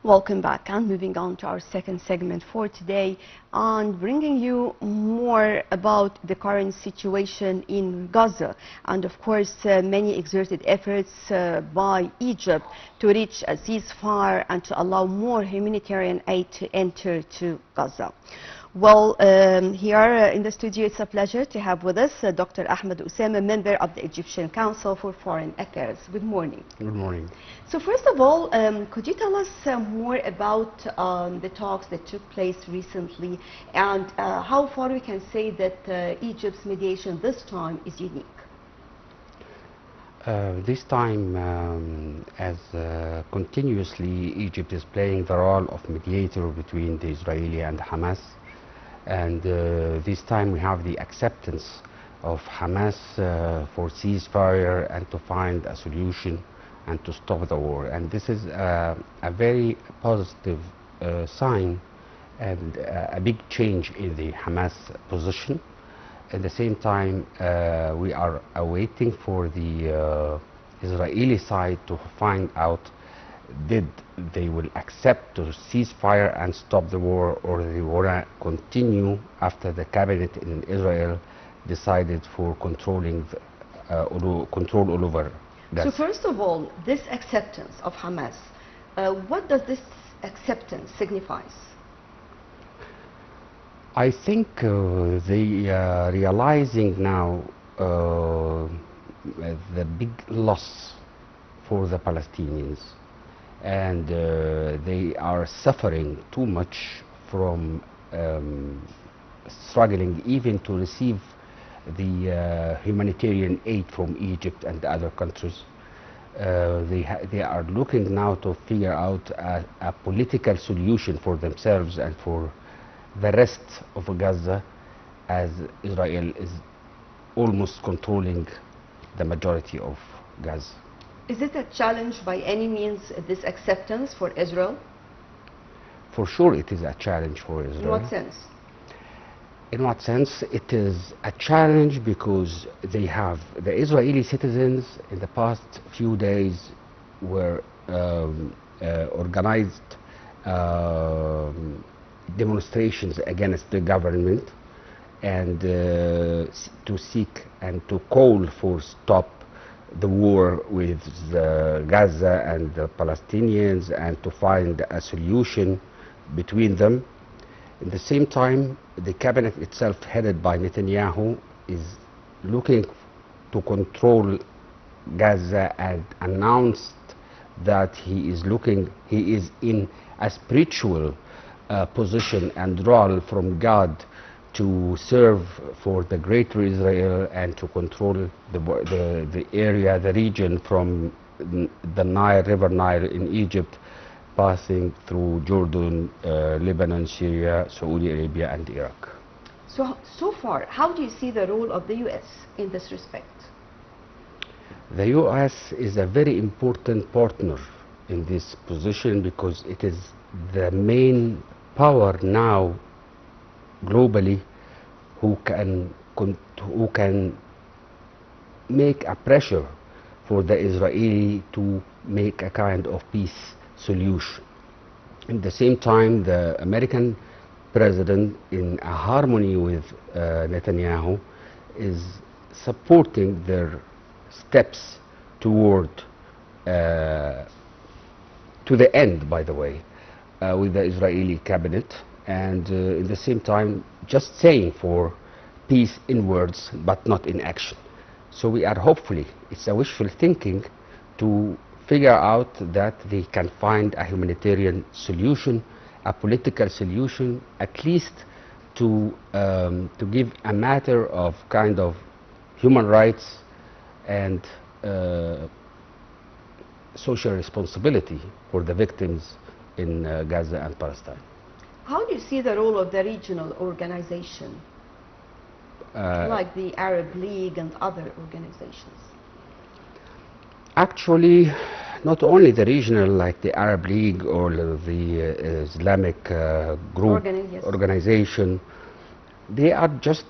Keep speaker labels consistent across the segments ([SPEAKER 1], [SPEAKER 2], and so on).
[SPEAKER 1] Welcome back, and moving on to our second segment for today, and bringing you more about the current situation in Gaza, and of course many exerted efforts by Egypt to reach a ceasefire and to allow more humanitarian aid to enter to Gaza. Well, here in the studio, it's a pleasure to have with us Dr. Ahmed Osama, member of the Egyptian Council for Foreign Affairs. Good morning.
[SPEAKER 2] Good morning.
[SPEAKER 1] So first of all, could you tell us more about the talks that took place recently, and how far we can say that Egypt's mediation this time is unique?
[SPEAKER 2] This time, as continuously Egypt is playing the role of mediator between the Israeli and Hamas, and this time we have the acceptance of Hamas for ceasefire and to find a solution and to stop the war. And this is a very positive sign and a big change in the Hamas position. At the same time, we are awaiting for the Israeli side to find out did they will accept to ceasefire and stop the war, or they want to continue after the cabinet in Israel decided for controlling control all over Gaza.
[SPEAKER 1] So first of all, this acceptance of Hamas, what does this acceptance signifies?
[SPEAKER 2] I think they are realizing now the big loss for the Palestinians, and they are suffering too much from struggling even to receive the humanitarian aid from Egypt and other countries. They are looking now to figure out a political solution for themselves and for the rest of Gaza, as Israel is almost controlling the majority of Gaza.
[SPEAKER 1] Is it a challenge by any means, this acceptance for Israel?
[SPEAKER 2] For sure it is a challenge for Israel.
[SPEAKER 1] In what sense?
[SPEAKER 2] In what sense? It is a challenge because they have, the Israeli citizens in the past few days were organized demonstrations against the government, and to seek and to call for stop the war with Gaza and the Palestinians and to find a solution between them. At the same time, the cabinet itself, headed by Netanyahu, is looking to control Gaza and announced that he is in a spiritual position and role from God to serve for the greater Israel and to control the area, the region from the Nile, River Nile in Egypt, passing through Jordan, Lebanon, Syria, Saudi Arabia and Iraq.
[SPEAKER 1] So far, how do you see the role of the U.S. in this respect?
[SPEAKER 2] The U.S. is a very important partner in this position because it is the main power now globally who can make a pressure for the Israeli to make a kind of peace solution. At the same time, the American president, in a harmony with Netanyahu, is supporting their steps toward to the end, by the way, with the Israeli cabinet, and at the same time just saying for peace in words but not in action. So we are hopefully, it's a wishful thinking, to figure out that they can find a humanitarian solution, a political solution, at least to give a matter of kind of human rights and social responsibility for the victims in Gaza and Palestine.
[SPEAKER 1] How do you see the role of the regional organization, like the Arab League and other organizations?
[SPEAKER 2] Actually, not only the regional, like the Arab League or the Islamic group organization, they are just,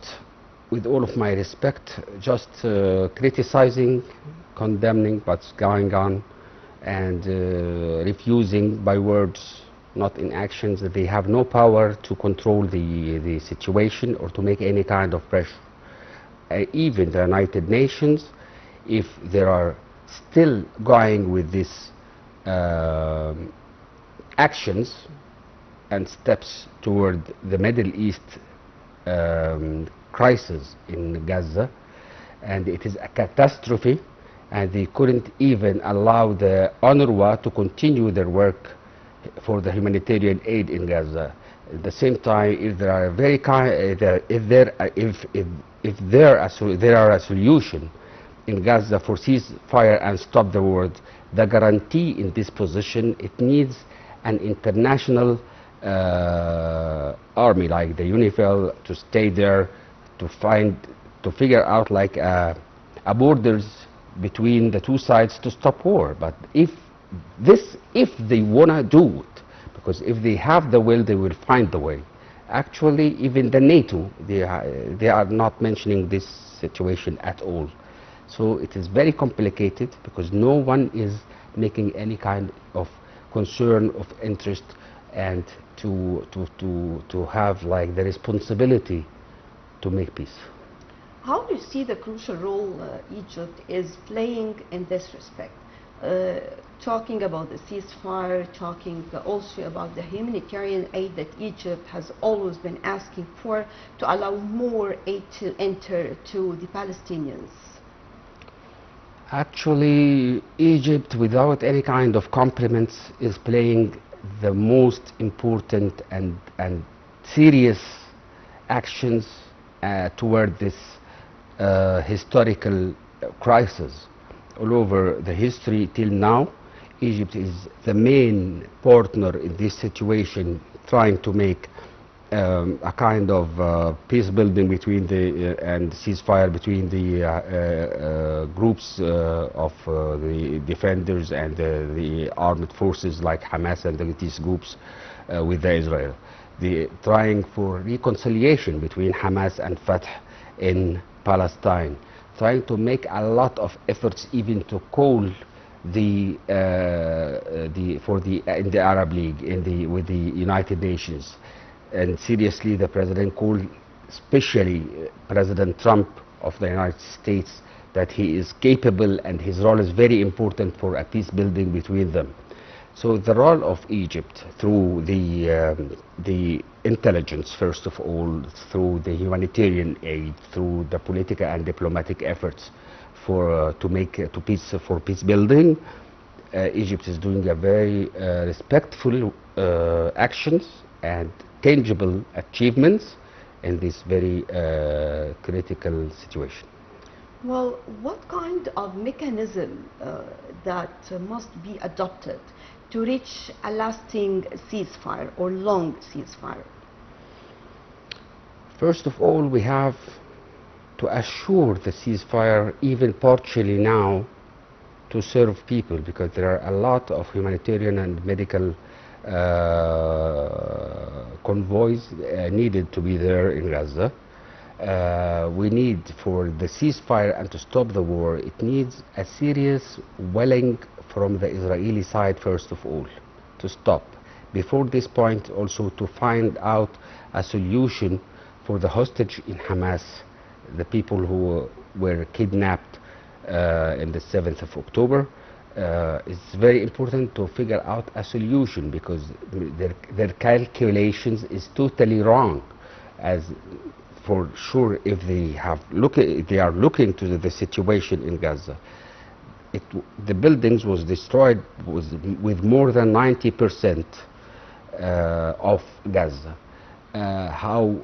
[SPEAKER 2] with all of my respect, just criticizing, condemning what's going on, and refusing by words, not in actions, that they have no power to control the situation or to make any kind of pressure. Even the United Nations, if they are still going with this actions and steps toward the Middle East crisis in Gaza, and it is a catastrophe, and they couldn't even allow the UNRWA to continue their work for the humanitarian aid in Gaza. At the same time, if there are very there are a solution in Gaza for ceasefire and stop the war, the guarantee in this position, it needs an international army like the UNIFIL to stay there to figure out like a borders between the two sides to stop war. But if they want to do it, because if they have the will, they will find the way. Actually, even the NATO, they are not mentioning this situation at all. So it is very complicated because no one is making any kind of concern of interest and to have like the responsibility to make peace.
[SPEAKER 1] How do you see the crucial role Egypt is playing in this respect? Talking about the ceasefire, talking also about the humanitarian aid that Egypt has always been asking for to allow more aid to enter to the Palestinians.
[SPEAKER 2] Actually, Egypt, without any kind of compliments, is playing the most important and serious actions toward this historical crisis. All over the history till now, Egypt is the main partner in this situation, trying to make a kind of peace building between and ceasefire between the groups of the defenders and the armed forces like Hamas and these groups with Israel. Trying for reconciliation between Hamas and Fatah in Palestine, trying to make a lot of efforts even to call in the Arab League with the United Nations. And seriously, the president called, especially President Trump of the United States, that he is capable and his role is very important for a peace building between them. So the role of Egypt through the intelligence, first of all, through the humanitarian aid, through the political and diplomatic efforts for peace building, Egypt is doing a very respectful actions and tangible achievements in this very critical situation.
[SPEAKER 1] Well, what kind of mechanism that must be adopted to reach a lasting ceasefire or long ceasefire?
[SPEAKER 2] First of all, we have to assure the ceasefire, even partially now, to serve people, because there are a lot of humanitarian and medical convoys needed to be there in Gaza. We need, for the ceasefire and to stop the war, it needs a serious willing from the Israeli side, first of all, to stop. Before this point, also to find out a solution for the hostage in Hamas, the people who were kidnapped in the 7th of October. It's very important to figure out a solution, because their calculations is totally wrong. As for sure, if they are looking to the situation in Gaza, the buildings was destroyed with more than 90% of Gaza. How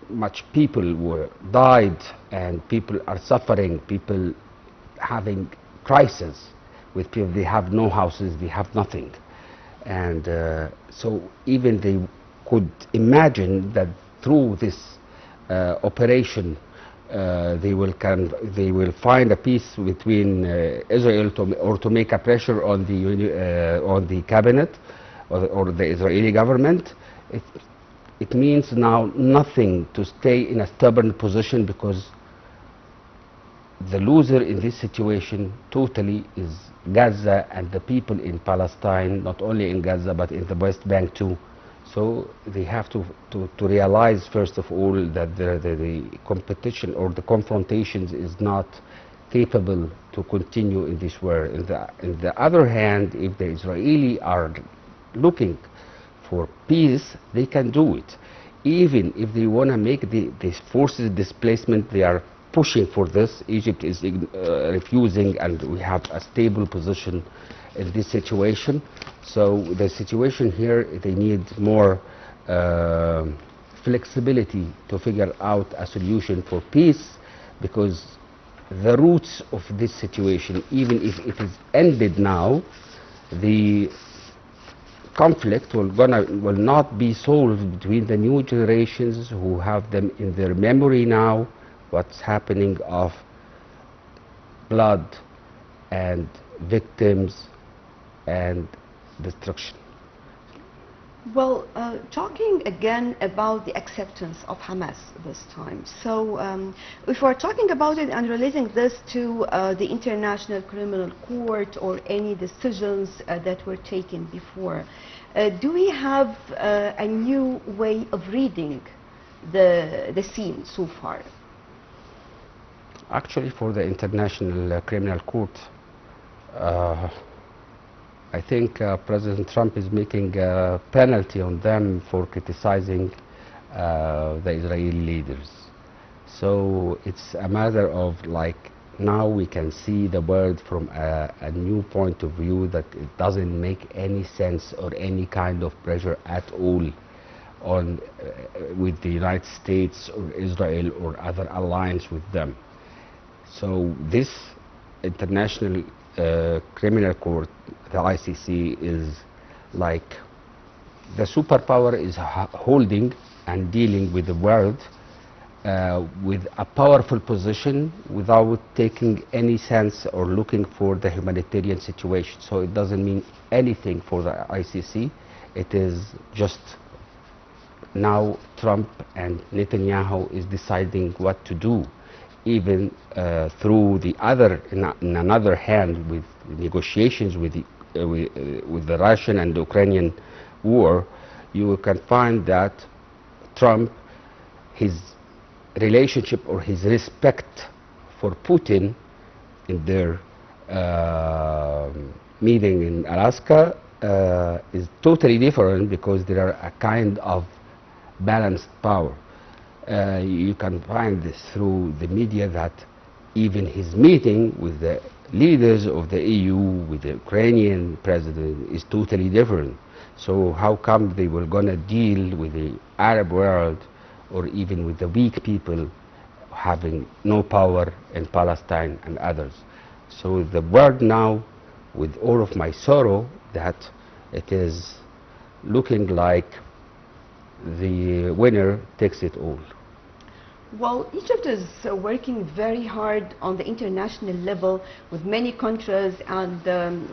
[SPEAKER 2] much people died, and people are suffering, people having crisis, with people, they have no houses, they have nothing. And so even they could imagine that through this operation they will find a peace between Israel or to make a pressure on the cabinet or the Israeli government. It means now nothing to stay in a stubborn position, because the loser in this situation totally is Gaza and the people in Palestine, not only in Gaza but in the West Bank too. So they have to realize, first of all, that the competition or the confrontations is not capable to continue in this war. In the other hand, if the Israelis are looking for peace, they can do it. Even if they want to make these forces displacement, they are pushing for this. Egypt is refusing, and we have a stable position in this situation. So the situation here, they need more flexibility to figure out a solution for peace, because the roots of this situation, even if it is ended now, the conflict will not be solved between the new generations who have them in their memory now, what's happening of blood and victims and destruction.
[SPEAKER 1] Well, talking again about the acceptance of Hamas this time. So if we're talking about it and relating this to the International Criminal Court or any decisions that were taken before, do we have a new way of reading the scene so far?
[SPEAKER 2] Actually, for the International Criminal Court, I think President Trump is making a penalty on them for criticizing the Israeli leaders. So it's a matter of, like, now we can see the world from a new point of view, that it doesn't make any sense or any kind of pressure at all on with the United States or Israel or other alliance with them. So this International Criminal Court, the ICC, is like the superpower is holding and dealing with the world with a powerful position without taking any sense or looking for the humanitarian situation. So it doesn't mean anything for the ICC. It is just now Trump and Netanyahu is deciding what to do. Even through the other, in another hand, with negotiations with the Russian and Ukrainian war, you can find that Trump, his relationship or his respect for Putin in their meeting in Alaska is totally different, because there are a kind of balanced power. You can find this through the media, that even his meeting with the leaders of the EU, with the Ukrainian president, is totally different. So how come they were going to deal with the Arab world, or even with the weak people having no power in Palestine and others? So the world now, with all of my sorrow, that it is looking like the winner takes it all.
[SPEAKER 1] Well, Egypt is working very hard on the international level with many countries, and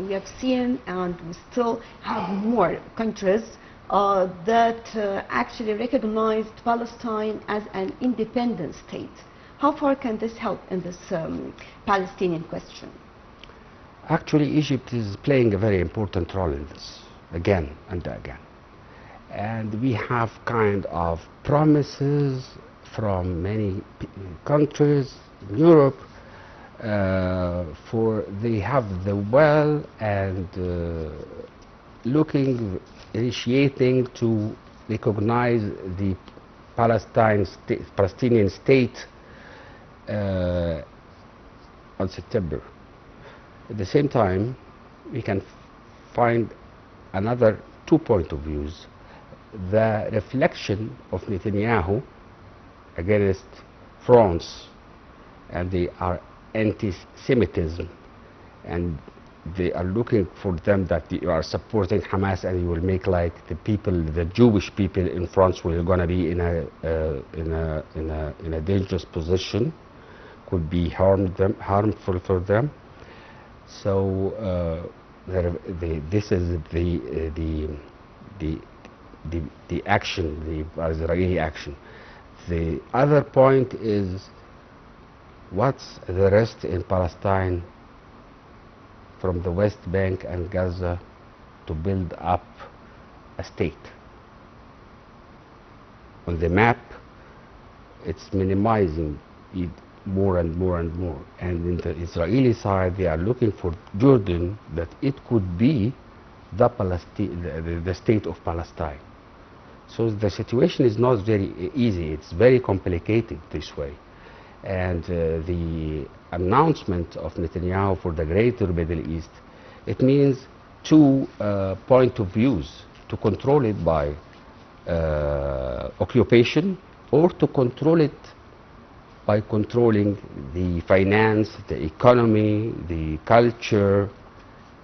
[SPEAKER 1] we have seen, and we still have more countries that actually recognized Palestine as an independent state. How far can this help in this Palestinian question?
[SPEAKER 2] Actually, Egypt is playing a very important role in this, again and again. And we have kind of promises from many countries in Europe, for they have the will and initiating to recognize the Palestinian state on September. At the same time, we can find another 2 points of views. The reflection of Netanyahu against France, and they are anti-Semitism, and they are looking for them that you are supporting Hamas, and you will make like the people, the Jewish people in France, will going to be in a dangerous position, could be harmful for them. So this is the action, the Israeli action. The other point is, what's the rest in Palestine from the West Bank and Gaza to build up a state. On the map, it's minimizing it more and more and more. And in the Israeli side, they are looking for Jordan that it could be the state of Palestine. So the situation is not very easy. It's very complicated this way. And the announcement of Netanyahu for the greater Middle East, it means two point of views: to control it by occupation, or to control it by controlling the finance, the economy, the culture,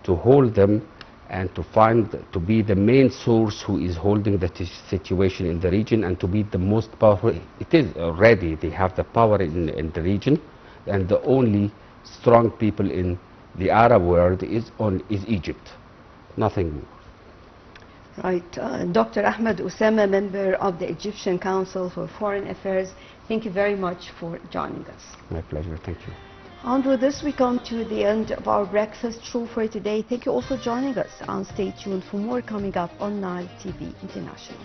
[SPEAKER 2] to hold them and to be the main source who is holding the situation in the region, and to be the most powerful. It is already, they have the power in the region, and the only strong people in the Arab world is Egypt, nothing more.
[SPEAKER 1] Right. Dr. Ahmed Osama, member of the Egyptian Council for Foreign Affairs, thank you very much for joining us.
[SPEAKER 2] My pleasure, thank you.
[SPEAKER 1] And with this, we come to the end of our breakfast show for today. Thank you all for joining us, and stay tuned for more coming up on Nile TV International.